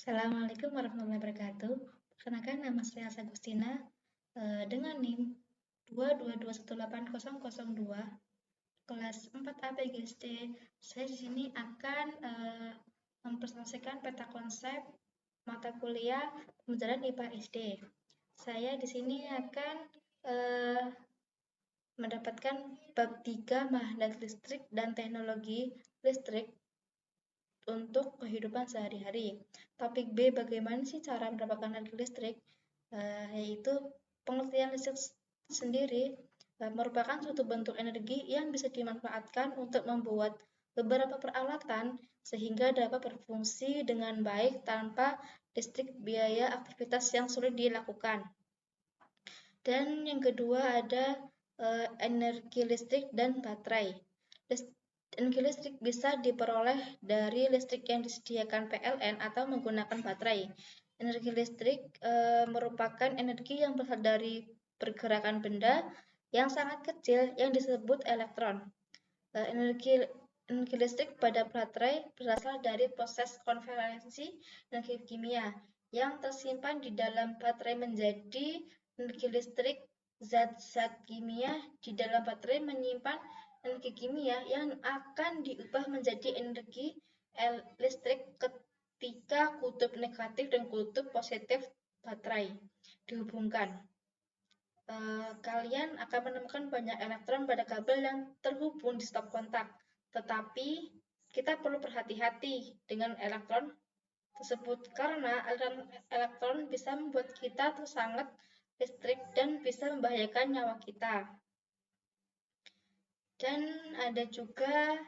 Assalamualaikum warahmatullahi wabarakatuh. Perkenalkan, nama saya Agustina dengan NIM 222180002 kelas 4 A PGSD. Saya di sini akan mempresentasikan peta konsep mata kuliah pembelajaran IPA SD. Saya di sini akan mendapatkan bab 3 magnet listrik dan teknologi listrik untuk kehidupan sehari-hari. Topik B, bagaimana sih cara mendapatkan energi listrik? Yaitu pengertian listrik sendiri merupakan suatu bentuk energi yang bisa dimanfaatkan untuk membuat beberapa peralatan sehingga dapat berfungsi dengan baik tanpa listrik biaya aktivitas yang sulit dilakukan. Dan yang kedua ada energi listrik dan baterai. Energi listrik bisa diperoleh dari listrik yang disediakan PLN atau menggunakan baterai. Energi listrik merupakan energi yang berasal dari pergerakan benda yang sangat kecil yang disebut elektron. Energi listrik pada baterai berasal dari proses konversi energi kimia yang tersimpan di dalam baterai menjadi energi listrik. Zat-zat kimia di dalam baterai menyimpan energi kimia yang akan diubah menjadi energi listrik ketika kutub negatif dan kutub positif baterai dihubungkan. Kalian akan menemukan banyak elektron pada kabel yang terhubung di stop kontak, tetapi kita perlu berhati-hati dengan elektron tersebut karena aliran elektron bisa membuat kita tersangat listrik dan bisa membahayakan nyawa kita. Dan ada juga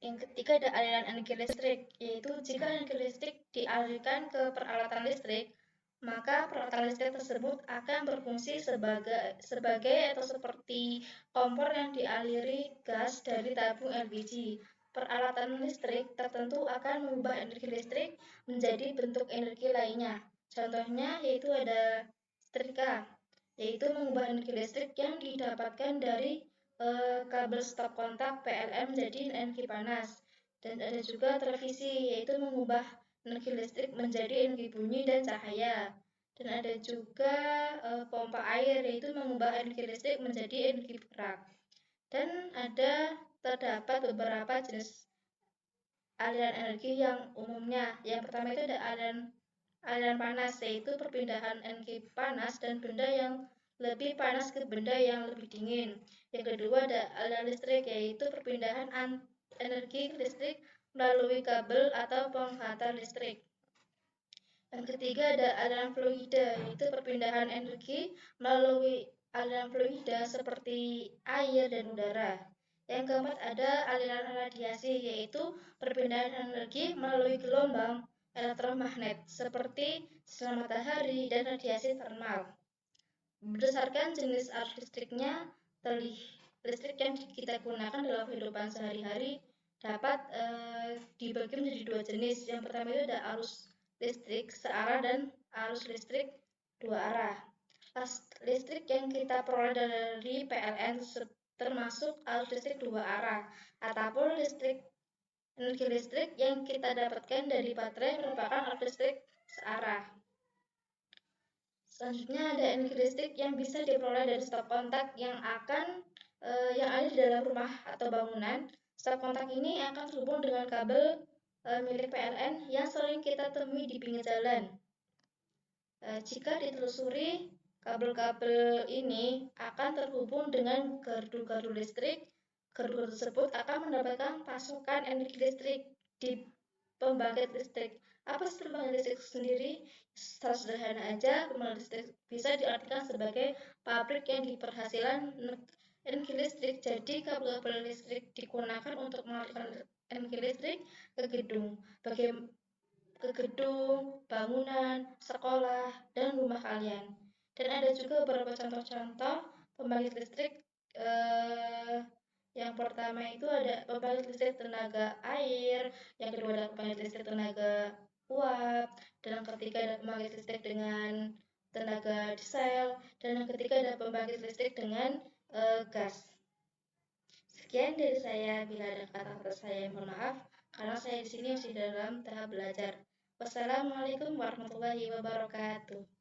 yang ketiga, ada aliran energi listrik, yaitu jika energi listrik dialirkan ke peralatan listrik, maka peralatan listrik tersebut akan berfungsi sebagai atau seperti kompor yang dialiri gas dari tabung LPG. Peralatan listrik tertentu akan mengubah energi listrik menjadi bentuk energi lainnya. Contohnya yaitu ada setrika, yaitu mengubah energi listrik yang didapatkan dari kabel stop kontak PLN menjadi energi panas. Dan ada juga televisi, yaitu mengubah energi listrik menjadi energi bunyi dan cahaya. Dan ada juga pompa air, yaitu mengubah energi listrik menjadi energi gerak. Dan terdapat beberapa jenis aliran energi yang umumnya. Yang pertama itu ada aliran panas, yaitu perpindahan energi panas dan benda yang lebih panas ke benda yang lebih dingin. Yang kedua ada aliran listrik, yaitu perpindahan energi listrik melalui kabel atau penghantar listrik. Yang ketiga ada aliran fluida, yaitu perpindahan energi melalui aliran fluida seperti air dan udara. Yang keempat ada aliran radiasi, yaitu perpindahan energi melalui gelombang elektromagnet seperti sinar matahari dan radiasi termal. Berdasarkan jenis arus listriknya, listrik yang kita gunakan dalam kehidupan sehari-hari dapat dibagi menjadi dua jenis. Yang pertama itu ada arus listrik searah dan arus listrik dua arah. Listrik yang kita peroleh dari PLN termasuk arus listrik dua arah, ataupun energi listrik yang kita dapatkan dari baterai merupakan arus listrik searah. Selanjutnya ada energi listrik yang bisa diperoleh dari stop kontak yang ada di dalam rumah atau bangunan. Stop kontak ini akan terhubung dengan kabel milik PLN yang sering kita temui di pinggir jalan. Jika ditelusuri, kabel-kabel ini akan terhubung dengan gardu-gardu listrik. Gardu tersebut akan mendapatkan pasokan energi listrik di pembangkit listrik. Apa sih pembangkit listrik sendiri? Secara sederhana aja, pembangkit listrik bisa diartikan sebagai pabrik yang diperhasilkan energi listrik. Jadi kabel-kabel listrik digunakan untuk mengalirkan energi listrik ke gedung, bangunan, sekolah, dan rumah kalian. Dan ada juga beberapa contoh-contoh pembangkit listrik. Yang pertama itu ada pembangkit listrik tenaga air, yang kedua ada pembangkit listrik tenaga uap, dan yang ketiga ada pembangkit listrik dengan tenaga diesel, dan yang ketiga ada pembangkit listrik dengan gas. Sekian dari saya, bila ada kata-kata saya mohon maaf, karena saya di sini masih dalam tahap belajar. Wassalamualaikum warahmatullahi wabarakatuh.